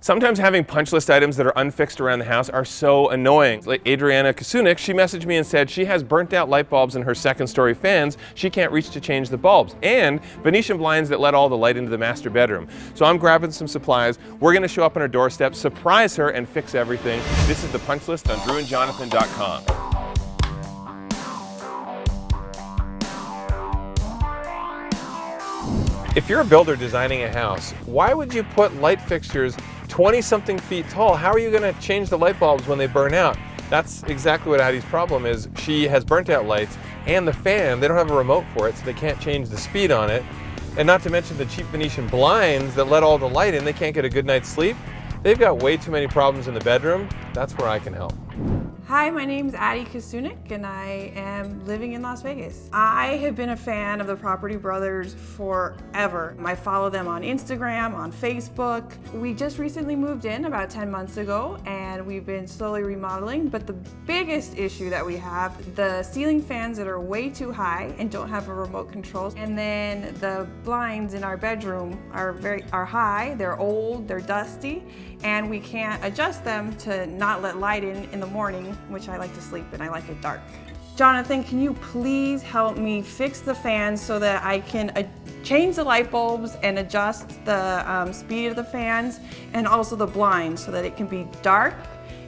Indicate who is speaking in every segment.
Speaker 1: Sometimes having punch list items that are unfixed around the house are so annoying. Like Adriana Kasunik, she messaged me and said she has burnt out light bulbs in her second story fans. She can't reach to change the bulbs. And Venetian blinds that let all the light into the master bedroom. So I'm grabbing some supplies. We're gonna show up on her doorstep, surprise her, and fix everything. This is the punch list on drewandjonathan.com. If you're a builder designing a house, why would you put light fixtures 20-something feet tall? How are you gonna change the light bulbs when they burn out? That's exactly what Addie's problem is. She has burnt out lights and the fan, they don't have a remote for it, so they can't change the speed on it. And not to mention the cheap Venetian blinds that let all the light in, they can't get a good night's sleep. They've got way too many problems in the bedroom. That's where I can help.
Speaker 2: Hi, my name's Addie Kasunik and I am living in Las Vegas. I have been a fan of the Property Brothers forever. I follow them on Instagram, on Facebook. We just recently moved in about 10 months ago and we've been slowly remodeling, but the biggest issue that we have, the ceiling fans that are way too high and don't have a remote control. And then the blinds in our bedroom are high, they're old, they're dusty, and we can't adjust them to not let light in the morning, which I like to sleep and I like it dark. Jonathan, can you please help me fix the fans so that I can change the light bulbs and adjust the speed of the fans and also the blinds so that it can be dark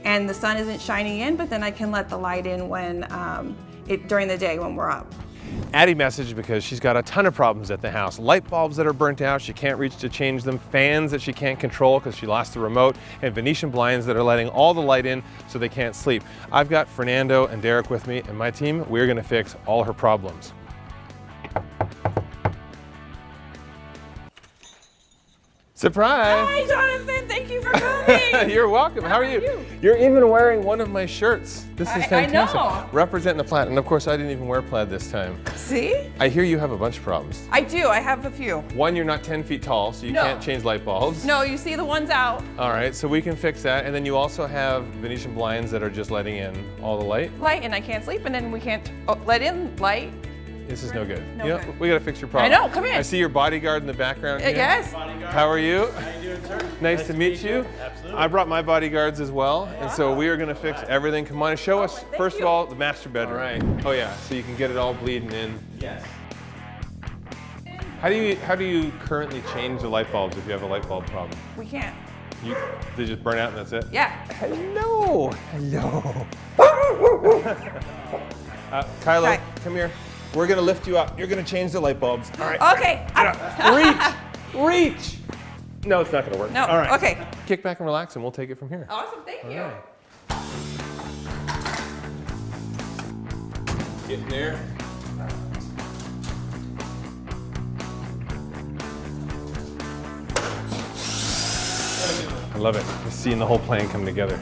Speaker 2: and the sun isn't shining in, but then I can let the light in when during the day when we're up.
Speaker 1: Addie messaged because she's got a ton of problems at the house. Light bulbs that are burnt out, she can't reach to change them, fans that she can't control because she lost the remote, and Venetian blinds that are letting all the light in so they can't sleep. I've got Fernando and Derek with me and my team. We're gonna fix all her problems. Surprise!
Speaker 2: Hi, Jonathan. Thank you for coming.
Speaker 1: You're welcome. How are you? You're even wearing one of my shirts. This is fantastic.
Speaker 2: I know.
Speaker 1: Representing the plaid. And of course, I didn't even wear plaid this time.
Speaker 2: See?
Speaker 1: I hear you have a bunch of problems.
Speaker 2: I do. I have a few.
Speaker 1: One, you're not 10 feet tall, so you can't change light bulbs.
Speaker 2: No, you see the ones out.
Speaker 1: All right, so we can fix that. And then you also have Venetian blinds that are just letting in all the light.
Speaker 2: Light, and I can't sleep, and then we can't let in light.
Speaker 1: This is no good.
Speaker 2: No
Speaker 1: you know,
Speaker 2: good.
Speaker 1: we gotta fix your problem.
Speaker 2: I know, come here.
Speaker 1: I see your bodyguard in the background here.
Speaker 2: Yes.
Speaker 1: How are you?
Speaker 3: How you doing, sir?
Speaker 1: Nice to meet you.
Speaker 3: Absolutely.
Speaker 1: I brought my bodyguards as well, and so we are gonna fix everything. Come on and show us, first of all, the master bedroom. All right. Oh yeah, so you can get it all bleeding in.
Speaker 3: Yes.
Speaker 1: How do you currently change the light bulbs if you have a light bulb problem?
Speaker 2: We can't.
Speaker 1: They just burn out and that's it?
Speaker 2: Yeah.
Speaker 1: Hello. Hello. Kylo,
Speaker 2: Hi.
Speaker 1: come here. We're gonna lift you up. You're gonna change the light bulbs. All right.
Speaker 2: Okay.
Speaker 1: Reach. No, it's not gonna work.
Speaker 2: No.
Speaker 1: All right.
Speaker 2: Okay.
Speaker 1: Kick back and relax, and we'll take it from here.
Speaker 2: Awesome. Thank you.
Speaker 1: All right. Get in there. I love it. Just seeing the whole plan come together.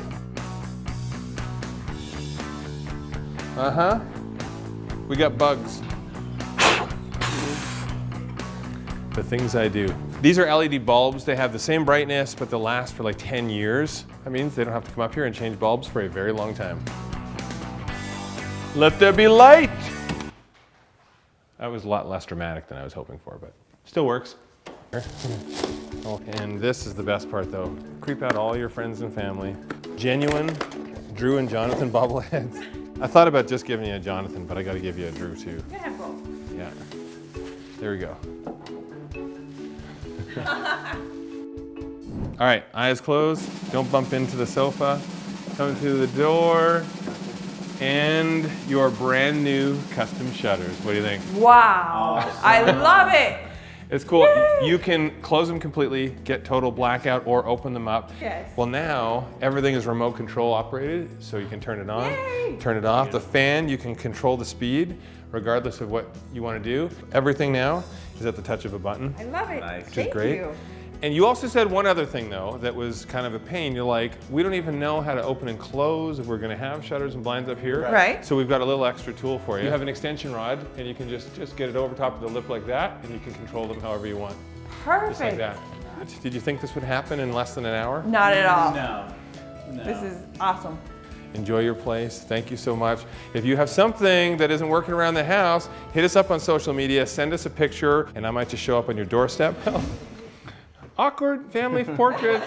Speaker 1: Uh-huh. We got bugs. The things I do. These are LED bulbs. They have the same brightness, but they'll last for like 10 years. That means they don't have to come up here and change bulbs for a very long time. Let there be light. That was a lot less dramatic than I was hoping for, but still works. Oh, and this is the best part though. Creep out all your friends and family. Genuine Drew and Jonathan bobbleheads. I thought about just giving you a Jonathan, but I gotta give you a Drew too.
Speaker 2: You can have both.
Speaker 1: Yeah. There we go. All right, eyes closed. Don't bump into the sofa. Come to the door. And your brand new custom shutters. What do you think?
Speaker 2: Wow.
Speaker 3: Awesome.
Speaker 2: I love it.
Speaker 1: It's cool.
Speaker 2: Yay!
Speaker 1: You can close them completely, get total blackout, or open them up.
Speaker 2: Yes.
Speaker 1: Well, now everything is remote control operated, so you can turn it on,
Speaker 2: Yay!
Speaker 1: turn it off. The fan, you can control the speed regardless of what you want to do. Everything now is at the touch of a button.
Speaker 2: I love it.
Speaker 3: Nice.
Speaker 1: Which is great.
Speaker 2: You.
Speaker 1: And you also said one other thing though that was kind of a pain. You're like, we don't even know how to open and close if we're gonna have shutters and blinds up here.
Speaker 2: Right.
Speaker 1: So we've got a little extra tool for you. You have an extension rod and you can just get it over top of the lip like that and you can control them however you want.
Speaker 2: Perfect.
Speaker 1: Just like that. Did you think this would happen in less than an hour?
Speaker 2: Not at all.
Speaker 3: No.
Speaker 2: This is awesome.
Speaker 1: Enjoy your place. Thank you so much. If you have something that isn't working around the house, hit us up on social media, send us a picture, and I might just show up on your doorstep. Awkward family portrait.